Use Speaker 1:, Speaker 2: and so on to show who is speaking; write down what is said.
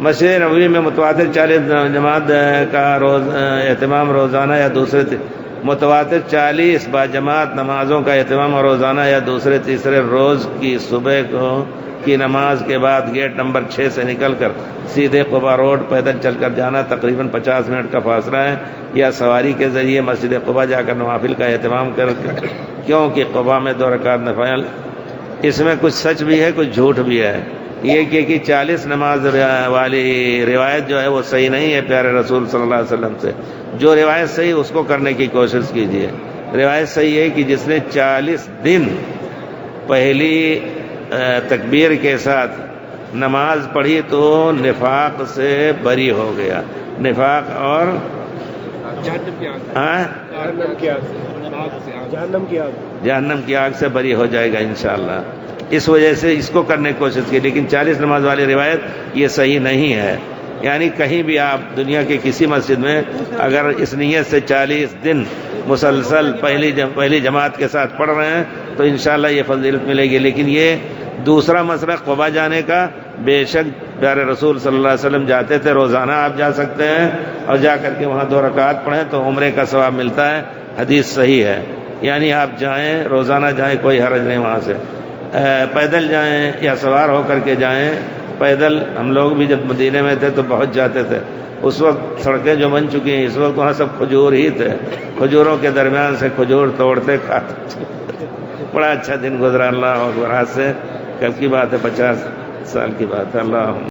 Speaker 1: مسجد نبوی میں متواتر 40 جماعت کا اہتمام روزانہ یا دوسرے متواتر 40 باجماعت نمازوں کا اہتمام روزانہ یا دوسرے تیسرے روز کی صبح کی نماز کے بعد گیٹ نمبر 6 سے نکل کر سیدھے قباء روڈ پیدل چل کر جانا، تقریباً 50 منٹ کا فاصلہ ہے، یا سواری کے ذریعے مسجد قباء جا کر نوافل کا اہتمام کر کیونکہ قباء میں 2 رکعت نفل۔ اس میں کچھ سچ بھی ہے، کچھ جھوٹ بھی ہے۔ یہ کہ 40 نماز والی روایت جو ہے وہ صحیح نہیں ہے پیارے رسول صلی اللہ علیہ وسلم سے۔ جو روایت صحیح اس کو کرنے کی کوشش کیجیے۔ روایت صحیح ہے کہ جس نے 40 دن پہلی تکبیر کے ساتھ نماز پڑھی تو نفاق سے بری ہو گیا۔ نفاق اور جہنم کی آگ سے بری ہو جائے گا انشاءاللہ۔ اس وجہ سے اس کو کرنے کی کوشش کی، لیکن 40 نماز والی روایت یہ صحیح نہیں ہے۔ یعنی کہیں بھی آپ دنیا کے کسی مسجد میں اگر اس نیت سے 40 دن مسلسل پہلی جماعت کے ساتھ پڑھ رہے ہیں تو انشاءاللہ یہ فضیلت ملے گی۔ لیکن یہ دوسرا مسئلہ قباء جانے کا، بے شک پیارے رسول صلی اللہ علیہ وسلم جاتے تھے، روزانہ آپ جا سکتے ہیں اور جا کر کے وہاں 2 رکعت پڑھیں تو عمرے کا ثواب ملتا ہے، حدیث صحیح ہے۔ یعنی آپ جائیں، روزانہ جائیں، کوئی حرج نہیں وہاں سے۔ پیدل جائیں یا سوار ہو کر کے جائیں۔ پیدل ہم لوگ بھی جب مدینے میں تھے تو بہت جاتے تھے، اس وقت سڑکیں جو بن چکی ہیں، اس وقت وہاں سب کھجور ہی تھے، کھجوروں کے درمیان سے کھجور توڑتے کھاتے۔ بڑا اچھا دن گزرا، اللہ اکبر۔ آج سے کل کی بات ہے، 50 سال کی بات ہے۔ اللہ